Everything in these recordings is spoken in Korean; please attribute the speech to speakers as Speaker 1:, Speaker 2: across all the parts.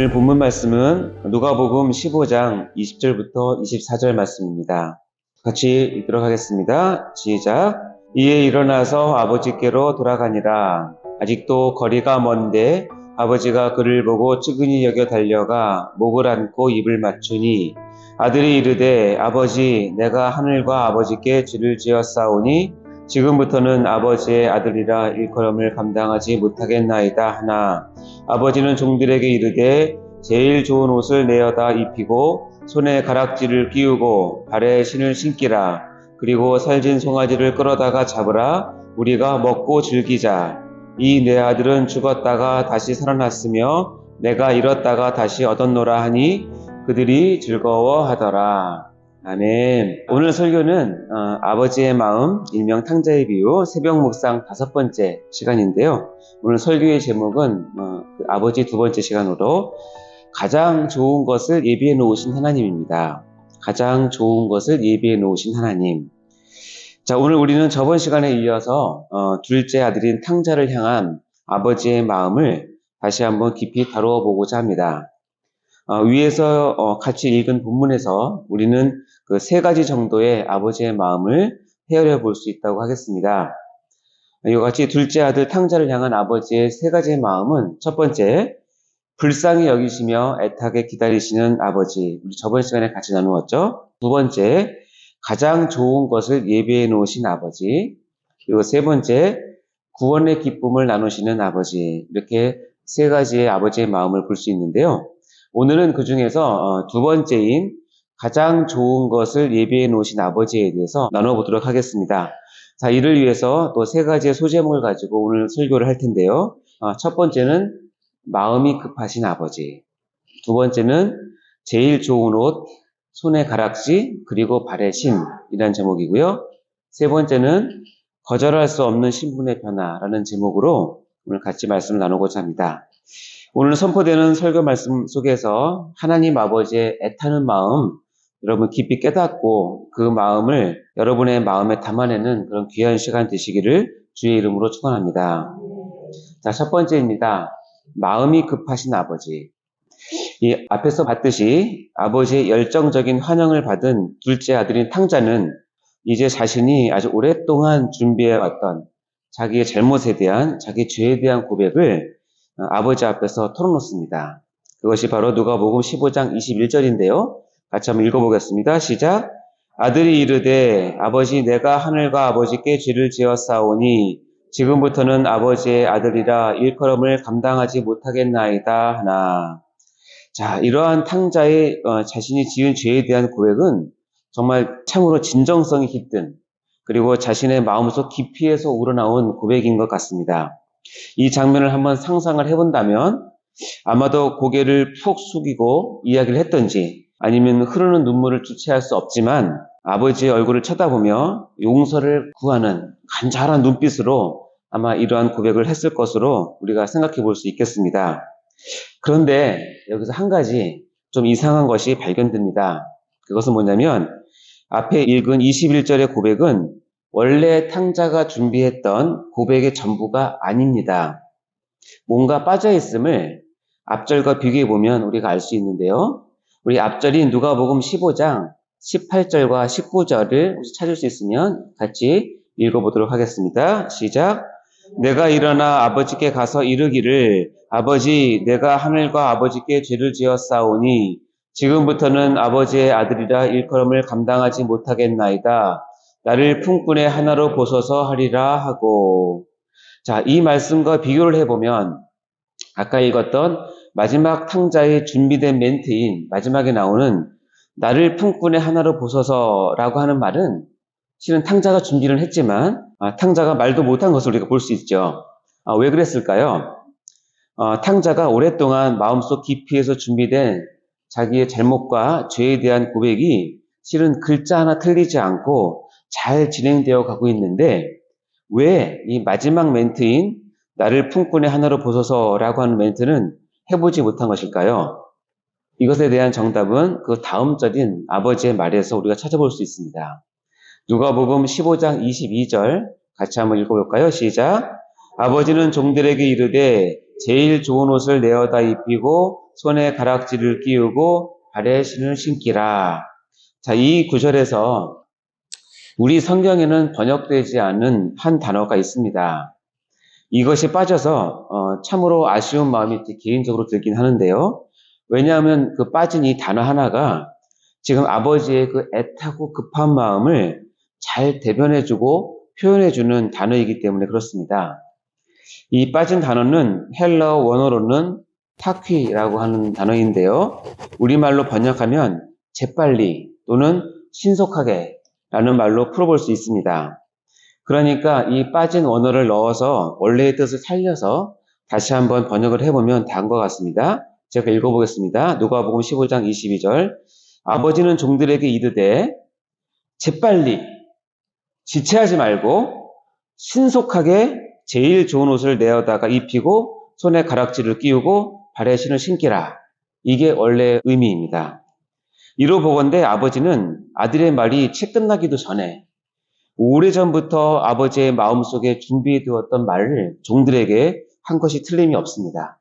Speaker 1: 오늘 본문 말씀은 누가복음 15장 20절부터 24절 말씀입니다. 같이 읽도록 하겠습니다. 시작. 이에 일어나서 아버지께로 돌아가니라. 아직도 거리가 먼데 아버지가 그를 보고 측은히 여겨 달려가 목을 안고 입을 맞추니 아들이 이르되 아버지 내가 하늘과 아버지께 죄를 지었사오니 지금부터는 아버지의 아들이라 일컬음을 감당하지 못하겠나이다 하나 아버지는 종들에게 이르되 제일 좋은 옷을 내어다 입히고 손에 가락지를 끼우고 발에 신을 신기라. 그리고 살진 송아지를 끌어다가 잡으라. 우리가 먹고 즐기자. 이 내 아들은 죽었다가 다시 살아났으며 내가 잃었다가 다시 얻었노라 하니 그들이 즐거워하더라. 아멘. 오늘 설교는 아버지의 마음, 일명 탕자의 비유, 새벽 묵상 5번째 시간인데요. 오늘 설교의 제목은 아버지 2번째 시간으로 가장 좋은 것을 예비해 놓으신 하나님입니다. 가장 좋은 것을 예비해 놓으신 하나님. 자, 오늘 우리는 저번 시간에 이어서 둘째 아들인 탕자를 향한 아버지의 마음을 다시 한번 깊이 다루어 보고자 합니다. 위에서 같이 읽은 본문에서 우리는 그 3가지 정도의 아버지의 마음을 헤아려 볼 수 있다고 하겠습니다. 이와 같이 둘째 아들 탕자를 향한 아버지의 3가지의 마음은 첫 번째, 불쌍히 여기시며 애타게 기다리시는 아버지. 우리 저번 시간에 같이 나누었죠. 두 번째, 가장 좋은 것을 예비해 놓으신 아버지. 그리고 세 번째, 구원의 기쁨을 나누시는 아버지. 이렇게 3가지의 아버지의 마음을 볼 수 있는데요. 오늘은 그 중에서 두 번째인 가장 좋은 것을 예비해 놓으신 아버지에 대해서 나눠보도록 하겠습니다. 자, 이를 위해서 또 3가지의 소제목을 가지고 오늘 설교를 할 텐데요. 첫 번째는 마음이 급하신 아버지. 두 번째는 제일 좋은 옷, 손에 가락지, 그리고 발에 신이라는 제목이고요. 세 번째는 거절할 수 없는 신분의 변화라는 제목으로 오늘 같이 말씀을 나누고자 합니다. 오늘 선포되는 설교 말씀 속에서 하나님 아버지의 애타는 마음, 여러분 깊이 깨닫고 그 마음을 여러분의 마음에 담아내는 그런 귀한 시간 되시기를 주의 이름으로 축원합니다. 자, 첫 번째입니다. 마음이 급하신 아버지. 이 앞에서 봤듯이 아버지의 열정적인 환영을 받은 둘째 아들인 탕자는 이제 자신이 아주 오랫동안 준비해왔던 자기의 잘못에 대한, 자기 죄에 대한 고백을 아버지 앞에서 털어놓습니다. 그것이 바로 누가복음 15장 21절인데요. 같이 한번 읽어보겠습니다. 시작. 아들이 이르되 아버지 내가 하늘과 아버지께 죄를 지었사오니 지금부터는 아버지의 아들이라 일컬음을 감당하지 못하겠나이다 하나. 자, 이러한 탕자의 자신이 지은 죄에 대한 고백은 정말 참으로 진정성이 깃든 그리고 자신의 마음속 깊이에서 우러나온 고백인 것 같습니다. 이 장면을 한번 상상을 해본다면 아마도 고개를 푹 숙이고 이야기를 했던지 아니면 흐르는 눈물을 주체할 수 없지만 아버지의 얼굴을 쳐다보며 용서를 구하는 간절한 눈빛으로 아마 이러한 고백을 했을 것으로 우리가 생각해 볼 수 있겠습니다. 그런데 여기서 한 가지 좀 이상한 것이 발견됩니다. 그것은 뭐냐면 앞에 읽은 21절의 고백은 원래 탕자가 준비했던 고백의 전부가 아닙니다. 뭔가 빠져있음을 앞절과 비교해 보면 우리가 알 수 있는데요. 우리 앞절인 누가복음 15장 18절과 19절을 혹시 찾을 수 있으면 같이 읽어보도록 하겠습니다. 시작. 내가 일어나 아버지께 가서 이르기를 아버지 내가 하늘과 아버지께 죄를 지었사오니 지금부터는 아버지의 아들이라 일컬음을 감당하지 못하겠나이다. 나를 품꾼의 하나로 보소서 하리라 하고. 자, 이 말씀과 비교를 해보면 아까 읽었던 마지막 탕자의 준비된 멘트인 마지막에 나오는 나를 품꾼의 하나로 보소서라고 하는 말은 실은 탕자가 준비를 했지만 탕자가 말도 못한 것을 우리가 볼 수 있죠. 왜 그랬을까요? 탕자가 오랫동안 마음속 깊이에서 준비된 자기의 잘못과 죄에 대한 고백이 실은 글자 하나 틀리지 않고 잘 진행되어 가고 있는데 왜 이 마지막 멘트인 나를 품꾼의 하나로 보소서라고 하는 멘트는 해보지 못한 것일까요? 이것에 대한 정답은 그 다음 절인 아버지의 말에서 우리가 찾아볼 수 있습니다. 누가복음 15장 22절 같이 한번 읽어볼까요? 시작. 아버지는 종들에게 이르되 제일 좋은 옷을 내어다 입히고 손에 가락지를 끼우고 발에 신을 신기라. 자, 이 구절에서 우리 성경에는 번역되지 않은 한 단어가 있습니다. 이것이 빠져서 참으로 아쉬운 마음이 개인적으로 들긴 하는데요. 왜냐하면 그 빠진 이 단어 하나가 지금 아버지의 그 애타고 급한 마음을 잘 대변해주고 표현해주는 단어이기 때문에 그렇습니다. 이 빠진 단어는 헬러 원어로는 타퀴라고 하는 단어인데요. 우리말로 번역하면 재빨리 또는 신속하게 라는 말로 풀어볼 수 있습니다. 그러니까 이 빠진 원어를 넣어서 원래의 뜻을 살려서 다시 한번 번역을 해보면 다음과 같습니다. 제가 읽어보겠습니다. 누가복음 15장 22절. 아버지는 종들에게 이르되 재빨리 지체하지 말고 신속하게 제일 좋은 옷을 내어다가 입히고 손에 가락지를 끼우고 발에 신을 신기라. 이게 원래 의미입니다. 이로 보건대 아버지는 아들의 말이 채 끝나기도 전에 오래전부터 아버지의 마음속에 준비해두었던 말을 종들에게 한 것이 틀림이 없습니다.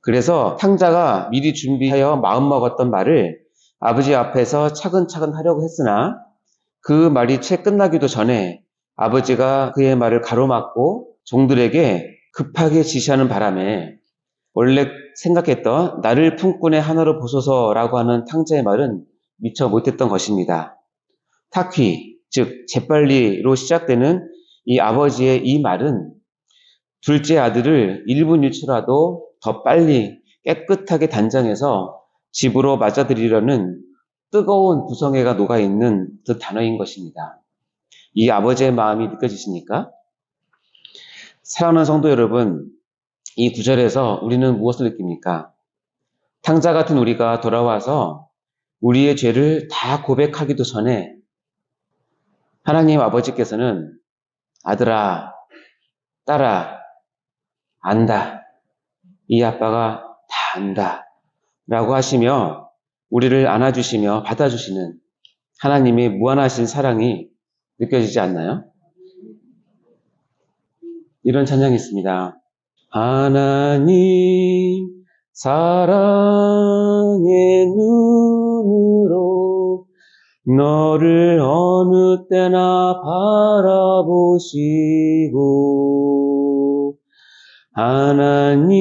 Speaker 1: 그래서 탕자가 미리 준비하여 마음먹었던 말을 아버지 앞에서 차근차근 하려고 했으나 그 말이 채 끝나기도 전에 아버지가 그의 말을 가로막고 종들에게 급하게 지시하는 바람에 원래 생각했던 나를 품꾼의 하나로 보소서라고 하는 탕자의 말은 미처 못했던 것입니다. 타퀴, 즉 재빨리로 시작되는 이 아버지의 이 말은 둘째 아들을 1분 1초라도 더 빨리 깨끗하게 단장해서 집으로 맞아들이려는 뜨거운 구성애가 녹아있는 그 단어인 것입니다. 이 아버지의 마음이 느껴지십니까? 사랑하는 성도 여러분, 이 구절에서 우리는 무엇을 느낍니까? 탕자 같은 우리가 돌아와서 우리의 죄를 다 고백하기도 전에 하나님 아버지께서는 아들아, 딸아, 안다. 이 아빠가 다 안다. 라고 하시며 우리를 안아주시며 받아주시는 하나님의 무한하신 사랑이 느껴지지 않나요? 이런 찬양이 있습니다. 하나님 사랑의 눈으로 너를 어느 때나 바라보시고 하나님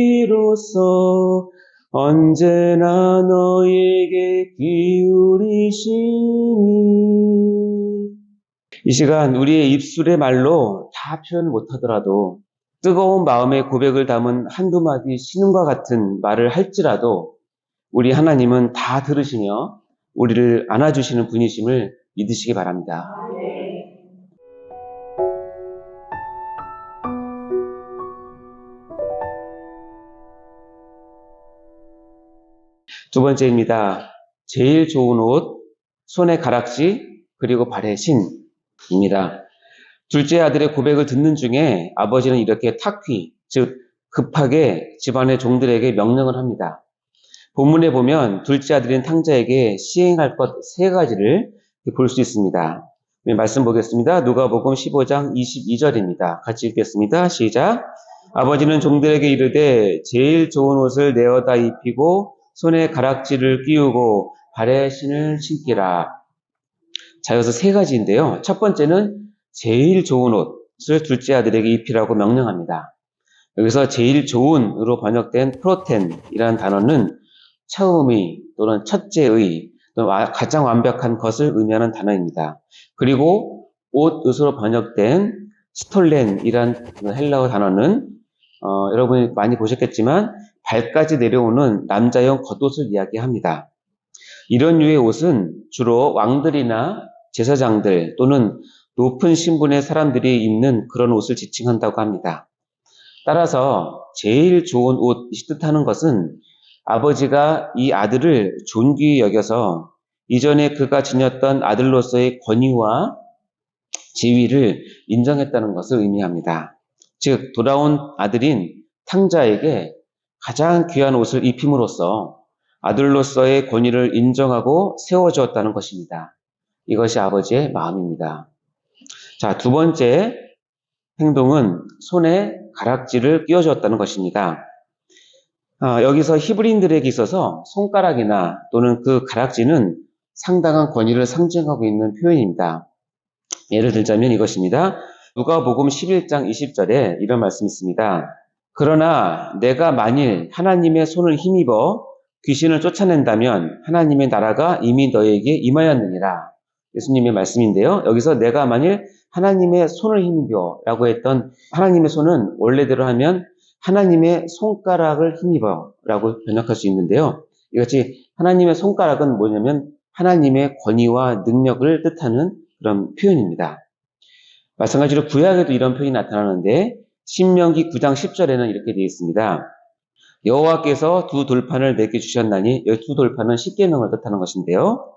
Speaker 1: 인자비로소 언제나 너에게 기울이시니 이 시간 우리의 입술의 말로 다 표현 못하더라도 뜨거운 마음의 고백을 담은 한두 마디 신음과 같은 말을 할지라도 우리 하나님은 다 들으시며 우리를 안아주시는 분이심을 믿으시기 바랍니다. 두 번째입니다. 제일 좋은 옷, 손에 가락지, 그리고 발에 신입니다. 둘째 아들의 고백을 듣는 중에 아버지는 이렇게 타퀴, 즉 급하게 집안의 종들에게 명령을 합니다. 본문에 보면 둘째 아들인 탕자에게 시행할 것 세 가지를 볼 수 있습니다. 말씀 보겠습니다. 누가복음 15장 22절입니다. 같이 읽겠습니다. 시작. 아버지는 종들에게 이르되 제일 좋은 옷을 내어다 입히고 손에 가락지를 끼우고 발에 신을 신기라. 자, 여기서 세 가지인데요. 첫 번째는 제일 좋은 옷을 둘째 아들에게 입히라고 명령합니다. 여기서 제일 좋은으로 번역된 프로텐이라는 단어는 처음의 또는 첫째의 또는 가장 완벽한 것을 의미하는 단어입니다. 그리고 옷으로 번역된 스톨렌이라는 헬라어 단어는 여러분이 많이 보셨겠지만 발까지 내려오는 남자용 겉옷을 이야기합니다. 이런 류의 옷은 주로 왕들이나 제사장들 또는 높은 신분의 사람들이 입는 그런 옷을 지칭한다고 합니다. 따라서 제일 좋은 옷이 뜻하는 것은 아버지가 이 아들을 존귀히 여겨서 이전에 그가 지녔던 아들로서의 권위와 지위를 인정했다는 것을 의미합니다. 즉 돌아온 아들인 탕자에게 가장 귀한 옷을 입힘으로써 아들로서의 권위를 인정하고 세워주었다는 것입니다. 이것이 아버지의 마음입니다. 자, 두 번째 행동은 손에 가락지를 끼워주었다는 것입니다. 여기서 히브리인들에게 있어서 손가락이나 또는 그 가락지는 상당한 권위를 상징하고 있는 표현입니다. 예를 들자면 이것입니다. 누가복음 11장 20절에 이런 말씀이 있습니다. 그러나 내가 만일 하나님의 손을 힘입어 귀신을 쫓아낸다면 하나님의 나라가 이미 너에게 임하였느니라. 예수님의 말씀인데요. 여기서 내가 만일 하나님의 손을 힘입어 라고 했던 하나님의 손은 원래대로 하면 하나님의 손가락을 힘입어 라고 번역할 수 있는데요. 이같이 하나님의 손가락은 뭐냐면 하나님의 권위와 능력을 뜻하는 그런 표현입니다. 마찬가지로 구약에도 이런 표현이 나타나는데 신명기 9장 10절에는 이렇게 되어 있습니다. 여호와께서 두 돌판을 내게 주셨나니 이 두 돌판은 십계명을 뜻하는 것인데요.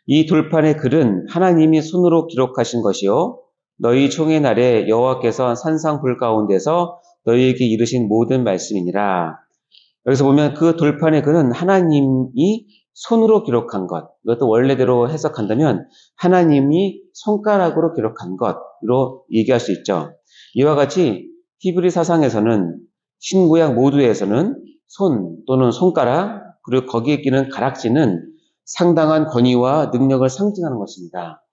Speaker 1: 이 돌판의 글은 하나님이 손으로 기록하신 것이요 너희 총의 날에 여호와께서 산상 불 가운데서 너희에게 이르신 모든 말씀이니라. 여기서 보면 그 돌판의 글은 하나님이 손으로 기록한 것, 이것도 원래대로 해석한다면 하나님이 손가락으로 기록한 것으로 얘기할 수 있죠. 이와 같이 히브리 사상에서는 신구약 모두에서는 손 또는 손가락 그리고 거기에 끼는 가락지는 상당한 권위와 능력을 상징하는 것입니다.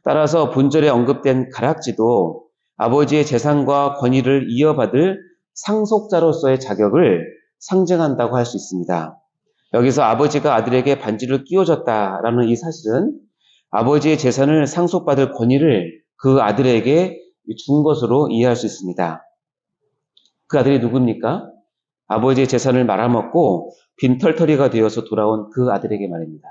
Speaker 1: 따라서 본절에 언급된 가락지도 아버지의 재산과 권위를 이어받을 상속자로서의 자격을 상징한다고 할 수 있습니다. 여기서 아버지가 아들에게 반지를 끼워줬다라는 이 사실은 아버지의 재산을 상속받을 권위를 그 아들에게 준 것으로 이해할 수 있습니다. 그 아들이 누굽니까? 아버지의 재산을 말아먹고 빈털터리가 되어서 돌아온 그 아들에게 말입니다.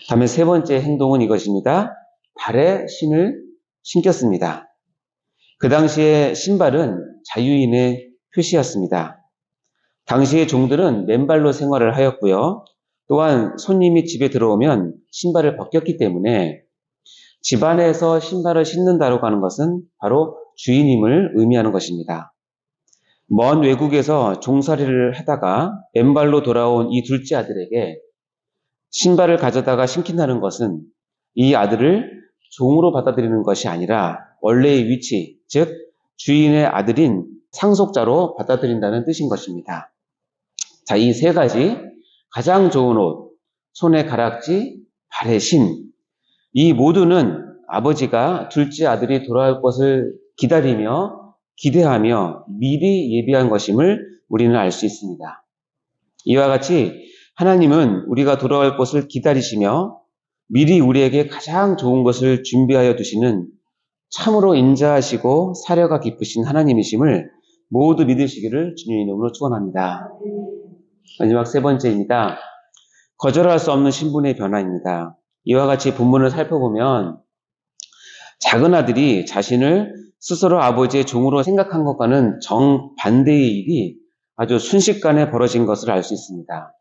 Speaker 1: 다음에 세 번째 행동은 이것입니다. 발에 신을 신겼습니다. 그 당시에 신발은 자유인의 표시였습니다. 당시의 종들은 맨발로 생활을 하였고요. 또한 손님이 집에 들어오면 신발을 벗겼기 때문에 집안에서 신발을 신는다고 하는 것은 바로 주인임을 의미하는 것입니다. 먼 외국에서 종살이를 하다가 맨발로 돌아온 이 둘째 아들에게 신발을 가져다가 신긴다는 것은 이 아들을 종으로 받아들이는 것이 아니라 원래의 위치, 즉 주인의 아들인 상속자로 받아들인다는 뜻인 것입니다. 자, 이 세 가지 가장 좋은 옷, 손에 가락지, 발에 신, 이 모두는 아버지가 둘째 아들이 돌아올 것을 기다리며 기대하며 미리 예비한 것임을 우리는 알 수 있습니다. 이와 같이 하나님은 우리가 돌아올 것을 기다리시며 미리 우리에게 가장 좋은 것을 준비하여 두시는 참으로 인자하시고 사려가 깊으신 하나님이심을 모두 믿으시기를 주님의 이름으로 축원합니다. 마지막 세 번째입니다. 거절할 수 없는 신분의 변화입니다. 이와 같이 본문을 살펴보면 작은 아들이 자신을 스스로 아버지의 종으로 생각한 것과는 정반대의 일이 아주 순식간에 벌어진 것을 알 수 있습니다.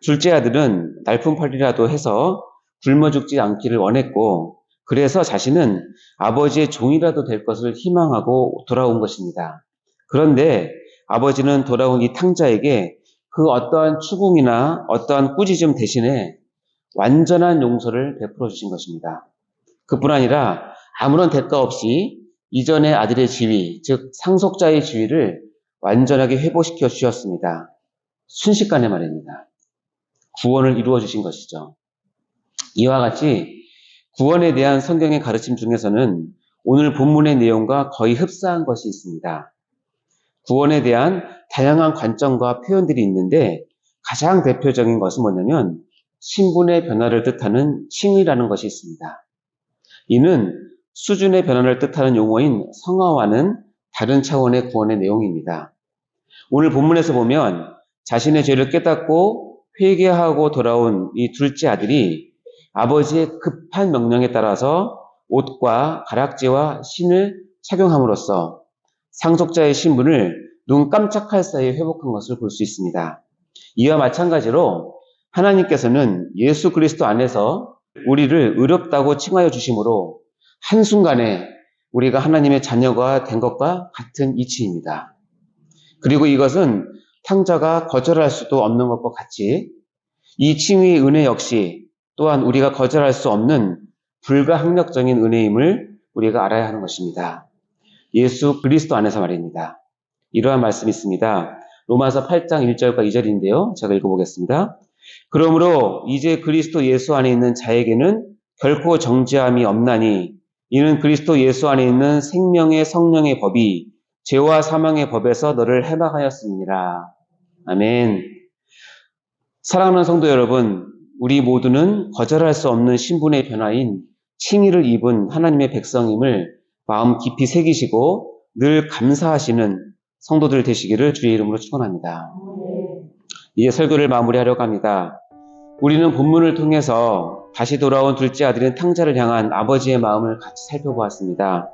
Speaker 1: 둘째 아들은 날품팔이라도 해서 굶어 죽지 않기를 원했고 그래서 자신은 아버지의 종이라도 될 것을 희망하고 돌아온 것입니다. 그런데 아버지는 돌아온 이 탕자에게 그 어떠한 추궁이나 어떠한 꾸짖음 대신에 완전한 용서를 베풀어 주신 것입니다. 그뿐 아니라 아무런 대가 없이 이전의 아들의 지위, 즉 상속자의 지위를 완전하게 회복시켜 주셨습니다. 순식간에 말입니다. 구원을 이루어 주신 것이죠. 이와 같이 구원에 대한 성경의 가르침 중에서는 오늘 본문의 내용과 거의 흡사한 것이 있습니다. 구원에 대한 다양한 관점과 표현들이 있는데 가장 대표적인 것은 뭐냐면 신분의 변화를 뜻하는 칭의라는 것이 있습니다. 이는 수준의 변화를 뜻하는 용어인 성화와는 다른 차원의 구원의 내용입니다. 오늘 본문에서 보면 자신의 죄를 깨닫고 회개하고 돌아온 이 둘째 아들이 아버지의 급한 명령에 따라서 옷과 가락지와 신을 착용함으로써 상속자의 신분을 눈 깜짝할 사이에 회복한 것을 볼 수 있습니다. 이와 마찬가지로 하나님께서는 예수 그리스도 안에서 우리를 의롭다고 칭하여 주심으로 한순간에 우리가 하나님의 자녀가 된 것과 같은 이치입니다. 그리고 이것은 탕자가 거절할 수도 없는 것과 같이 이 칭의의 은혜 역시 또한 우리가 거절할 수 없는 불가항력적인 은혜임을 우리가 알아야 하는 것입니다. 예수 그리스도 안에서 말입니다. 이러한 말씀이 있습니다. 로마서 8장 1절과 2절인데요. 제가 읽어보겠습니다. 그러므로 이제 그리스도 예수 안에 있는 자에게는 결코 정죄함이 없나니 이는 그리스도 예수 안에 있는 생명의 성령의 법이 죄와 사망의 법에서 너를 해방하였음이니라. 아멘. 사랑하는 성도 여러분, 우리 모두는 거절할 수 없는 신분의 변화인 칭의를 입은 하나님의 백성임을 마음 깊이 새기시고 늘 감사하시는 성도들 되시기를 주의 이름으로 축원합니다. 이제 설교를 마무리하려고 합니다. 우리는 본문을 통해서 다시 돌아온 둘째 아들인 탕자를 향한 아버지의 마음을 같이 살펴보았습니다.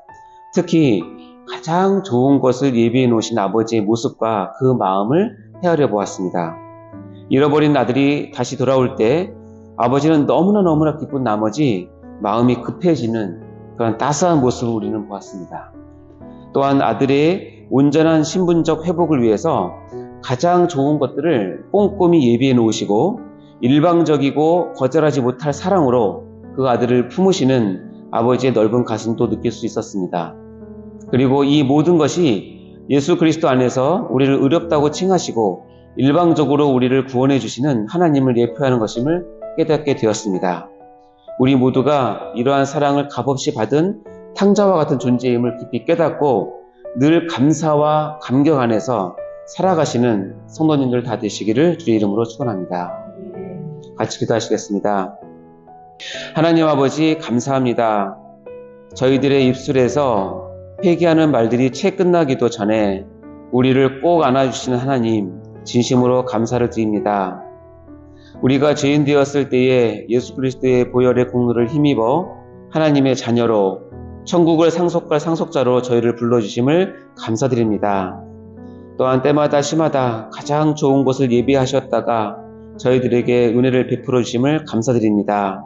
Speaker 1: 특히 가장 좋은 것을 예비해 놓으신 아버지의 모습과 그 마음을 헤아려 보았습니다. 잃어버린 아들이 다시 돌아올 때 아버지는 너무나 기쁜 나머지 마음이 급해지는 그런 따스한 모습을 우리는 보았습니다. 또한 아들의 온전한 신분적 회복을 위해서 가장 좋은 것들을 꼼꼼히 예비해 놓으시고 일방적이고 거절하지 못할 사랑으로 그 아들을 품으시는 아버지의 넓은 가슴도 느낄 수 있었습니다. 그리고 이 모든 것이 예수 그리스도 안에서 우리를 의롭다고 칭하시고 일방적으로 우리를 구원해 주시는 하나님을 예표하는 것임을 깨닫게 되었습니다. 우리 모두가 이러한 사랑을 값없이 받은 탕자와 같은 존재임을 깊이 깨닫고 늘 감사와 감격 안에서 살아가시는 성도님들 다 되시기를 주의 이름으로 축원합니다. 같이 기도하시겠습니다. 하나님 아버지 감사합니다. 저희들의 입술에서 회개하는 말들이 채 끝나기도 전에 우리를 꼭 안아주시는 하나님 진심으로 감사를 드립니다. 우리가 죄인 되었을 때에 예수 그리스도의 보혈의 공로를 힘입어 하나님의 자녀로 천국을 상속할 상속자로 저희를 불러주심을 감사드립니다. 또한 때마다 시마다 가장 좋은 것을 예비하셨다가 저희들에게 은혜를 베풀어 주심을 감사드립니다.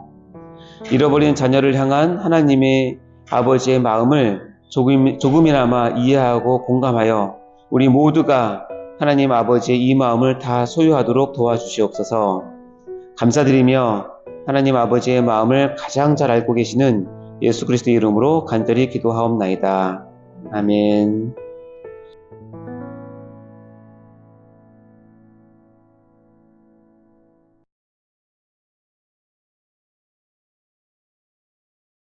Speaker 1: 잃어버린 자녀를 향한 하나님의 아버지의 마음을 조금이나마 이해하고 공감하여 우리 모두가 하나님 아버지의 이 마음을 다 소유하도록 도와주시옵소서. 감사드리며 하나님 아버지의 마음을 가장 잘 알고 계시는 예수 그리스도 이름으로 간절히 기도하옵나이다. 아멘.